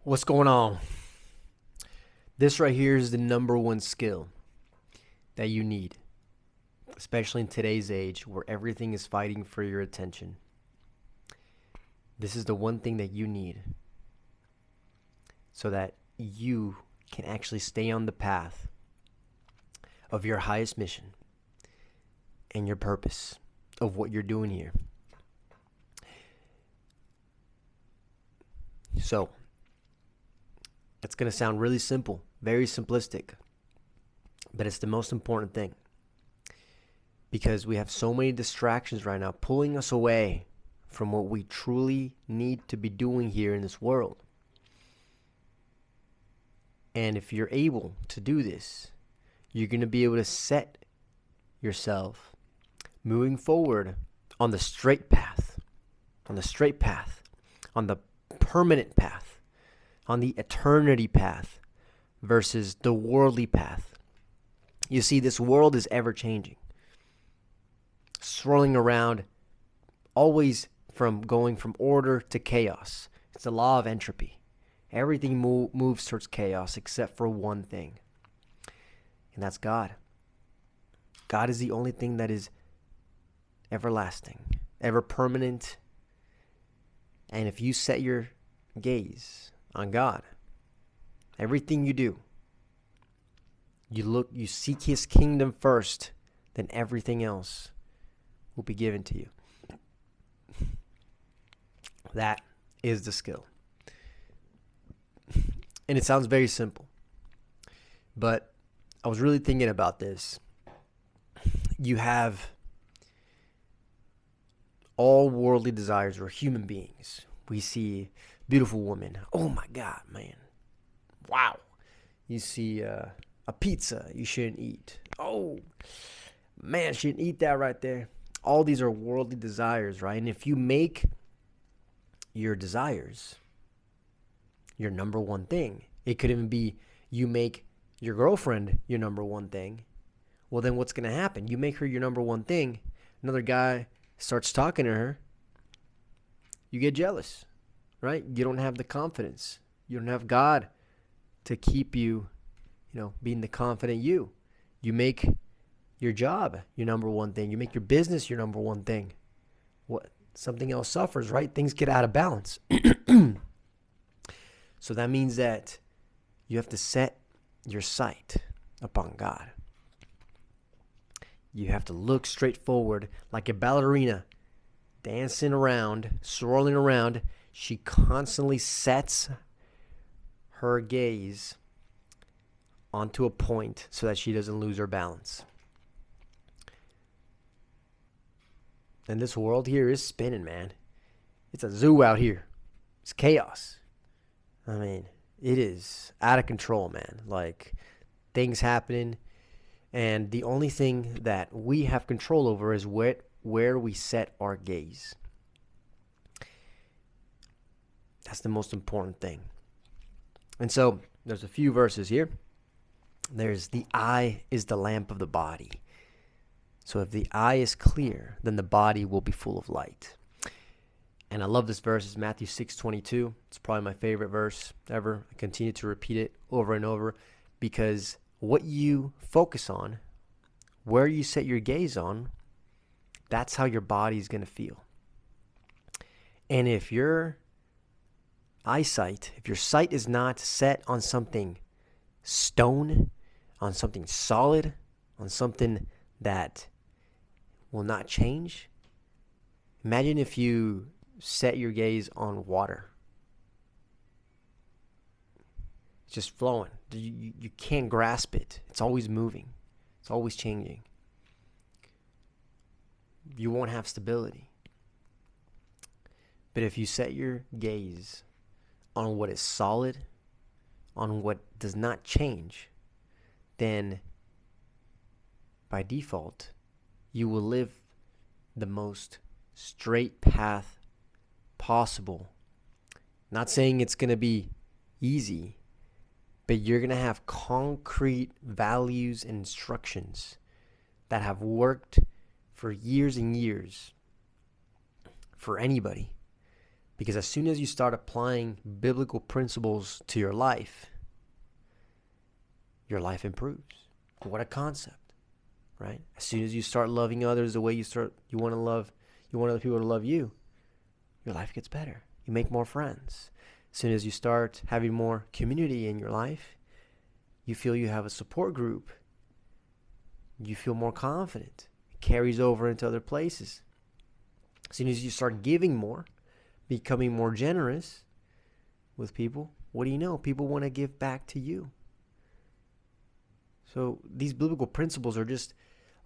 What's going on? This right here is the number one skill that you need, especially in today's age where everything is fighting for your attention. This is the one thing that you need so that you can actually stay on the path of your highest mission and your purpose of what you're doing here. So, it's going to sound really simple, very simplistic, but it's the most important thing because we have so many distractions right now pulling us away from what we truly need to be doing here in this world. And if you're able to do this, you're going to be able to set yourself moving forward on the straight path, on the permanent path, on the eternity path versus the worldly path. You see, this world is ever changing, swirling around, always going from order to chaos. It's the law of entropy. Everything moves towards chaos except for one thing, and that's God. God is the only thing that is everlasting, ever permanent. And if you set your gaze on God, everything you do, you seek His kingdom first, then everything else will be given to you. That is the skill. And it sounds very simple, but I was really thinking about this. You have all worldly desires. We're human beings. We see beautiful women. Oh my God, man. Wow. You see a pizza you shouldn't eat. Oh, man, shouldn't eat that right there. All these are worldly desires, right? And if you make your desires your number one thing, it could even be you make your girlfriend your number one thing. Well, then what's going to happen? You make her your number one thing. Another guy starts talking to her. You get jealous, right? You don't have the confidence. You don't have God to keep you, being the confident you. You make your job your number one thing. You make your business your number one thing. Something else suffers, right? Things get out of balance. So that means that you have to set your sight upon God. You have to look straight forward like a ballerina dancing around, swirling around. She constantly sets her gaze onto a point so that she doesn't lose her balance. And this world here is spinning, man. It's a zoo out here. It's chaos. I mean, it is out of control, man. Like, things happening. And the only thing that we have control over is where we set our gaze. That's the most important thing. And so there's a few verses here. There's the eye is the lamp of the body. So if the eye is clear, then the body will be full of light. And I love this verse. It's Matthew 6:22. It's probably my favorite verse ever. I continue to repeat it over and over because what you focus on, where you set your gaze on, that's how your body is going to feel. And if your sight is not set on something stone, on something solid, on something that will not change, imagine if you set your gaze on water. It's just flowing. You can't grasp it. It's always moving. It's always changing. You won't have stability. But if you set your gaze on what is solid, on what does not change, then by default, you will live the most straight path possible. Not saying it's going to be easy, but you're going to have concrete values and instructions that have worked for years and years for anybody. Because as soon as you start applying biblical principles to your life improves. What a concept, right? As soon as you start loving others the way you want other people to love you, your life gets better. You make more friends. As soon as you start having more community in your life, you feel you have a support group. You feel more confident. It carries over into other places. As soon as you start giving more, becoming more generous with people, what do you know? People want to give back to you. So these biblical principles are just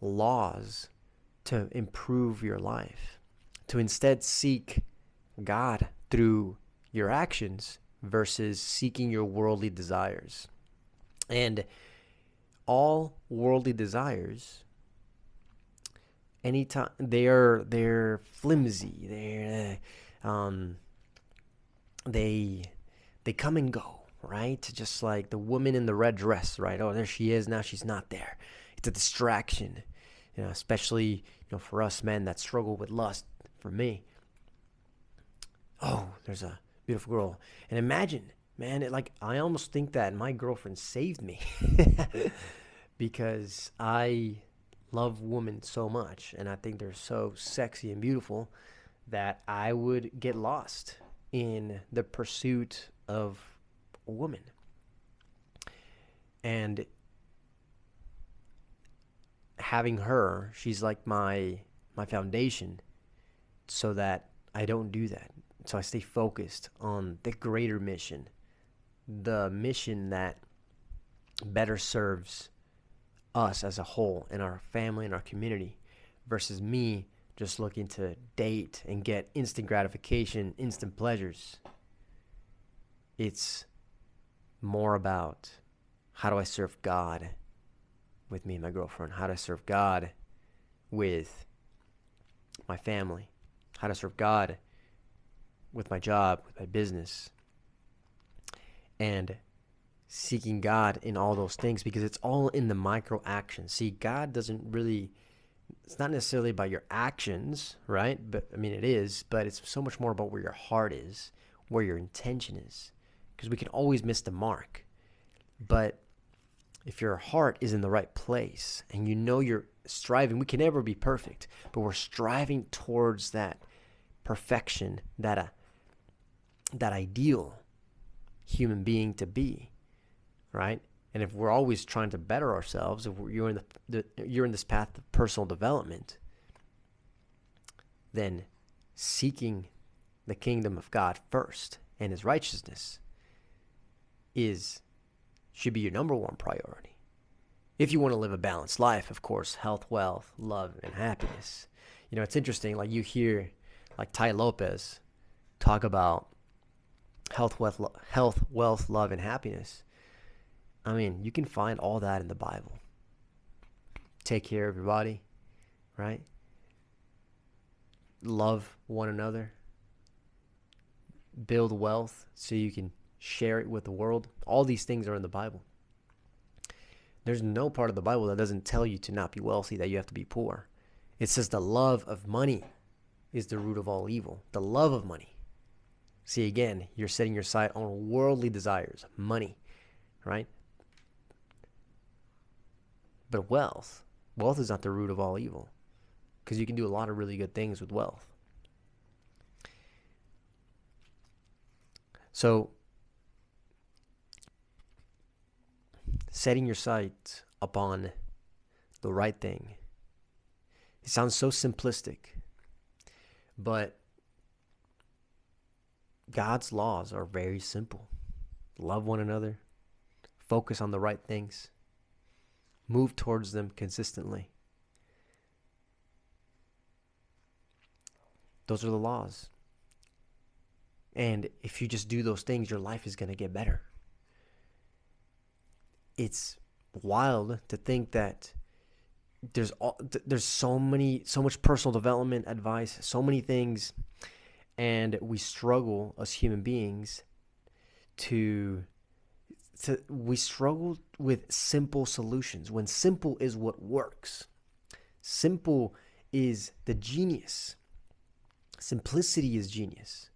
laws to improve your life, to instead seek God through your actions versus seeking your worldly desires. And all worldly desires, anytime they're flimsy, they come and go, right? Just like the woman in the red dress, right? Oh, there she is, now she's not there. It's a distraction, especially for us men that struggle with lust. For me, oh, there's a beautiful girl, and imagine, man, I almost think that my girlfriend saved me because I love women so much, and I think they're so sexy and beautiful that I would get lost in the pursuit of a woman. And having her, she's like my foundation, so that I don't do that. So I stay focused on the greater mission, the mission that better serves us as a whole and our family and our community, versus me just looking to date and get instant gratification, instant pleasures. It's more about, how do I serve God with me and my girlfriend? How do I serve God with my family? How to serve God with my job, with my business? And seeking God in all those things, because it's all in the micro actions. See, God doesn't really, it's not necessarily about your actions, right? But I mean, it is, but it's so much more about where your heart is, where your intention is, because we can always miss the mark. But if your heart is in the right place and you're striving, we can never be perfect, but we're striving towards that perfection, that ideal human being to be, right? And if we're always trying to better ourselves, if you're in this path of personal development, then seeking the kingdom of God first and his righteousness should be your number one priority. If you want to live a balanced life, of course, health, wealth, love, and happiness. It's interesting, like you hear like Tai Lopez talk about health, wealth, love, and happiness. I mean, you can find all that in the Bible. Take care of your body, right? Love one another. Build wealth so you can share it with the world. All these things are in the Bible. There's no part of the Bible that doesn't tell you to not be wealthy, that you have to be poor. It says the love of money is the root of all evil. The love of money. See, again, you're setting your sight on worldly desires, money, right? But wealth is not the root of all evil, because you can do a lot of really good things with wealth. So, setting your sight upon the right thing. It sounds so simplistic, but God's laws are very simple. Love one another, focus on the right things, move towards them consistently. Those are the laws. And if you just do those things, your life is going to get better. It's wild to think that there's so much personal development advice, so many things, and we struggle as human beings we struggle with simple solutions, when simple is what works. Simple is the genius. Simplicity is genius.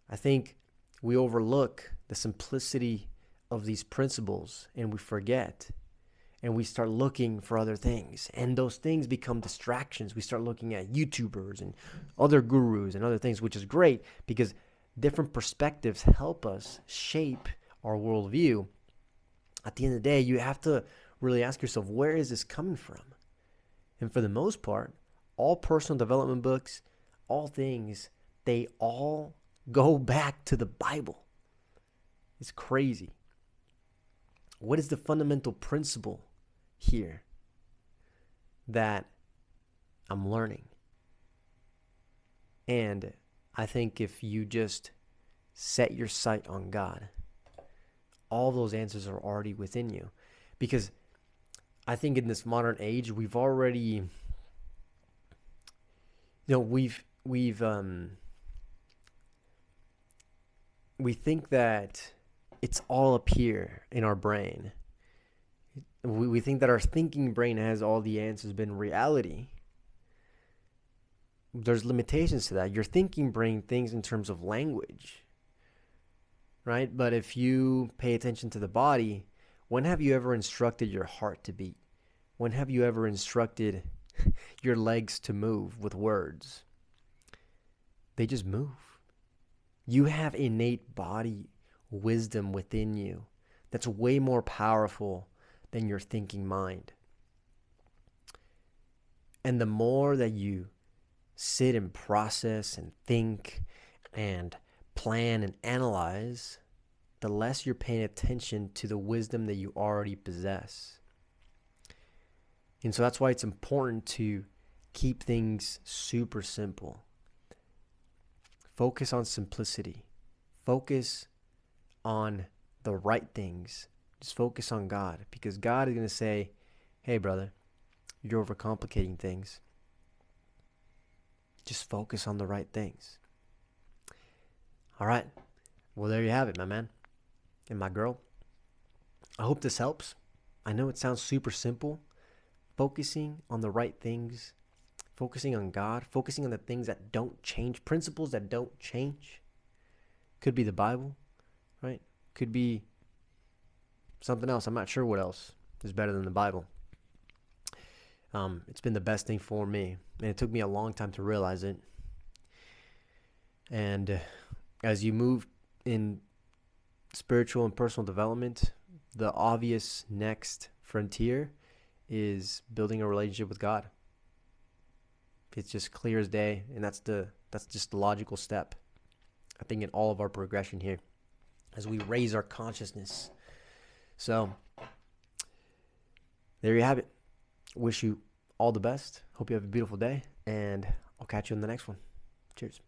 I think we overlook the simplicity of these principles and we forget and we start looking for other things. And those things become distractions. We start looking at YouTubers and other gurus and other things, which is great because different perspectives help us shape our worldview. At the end of the day, you have to really ask yourself, where is this coming from? And for the most part, all personal development books, all things, they all go back to the Bible. It's crazy. What is the fundamental principle here that I'm learning? And I think if you just set your sight on God, all those answers are already within you. Because I think in this modern age, we've already, we think that it's all up here in our brain. We think that our thinking brain has all the answers, but in reality, there's limitations to that. Your thinking brain thinks in terms of language, right? But if you pay attention to the body, when have you ever instructed your heart to beat? When have you ever instructed your legs to move with words? They just move. You have innate body wisdom within you that's way more powerful than your thinking mind. And the more that you sit and process and think and plan and analyze, the less you're paying attention to the wisdom that you already possess. And so that's why it's important to keep things super simple. Focus on simplicity. Focus on the right things. Just focus on God, because God is going to say, hey, brother, you're overcomplicating things. Just focus on the right things. All right. Well, there you have it, my man and my girl. I hope this helps. I know it sounds super simple. Focusing on the right things, focusing on God, focusing on the things that don't change, principles that don't change. Could be the Bible, right? Could be something else. I'm not sure what else is better than the Bible. It's been the best thing for me, and it took me a long time to realize it. And as you move in spiritual and personal development, the obvious next frontier is building a relationship with God. It's just clear as day, and that's just the logical step, I think, in all of our progression here as we raise our consciousness. So there you have it. Wish you all the best. Hope you have a beautiful day, and I'll catch you in the next one. Cheers.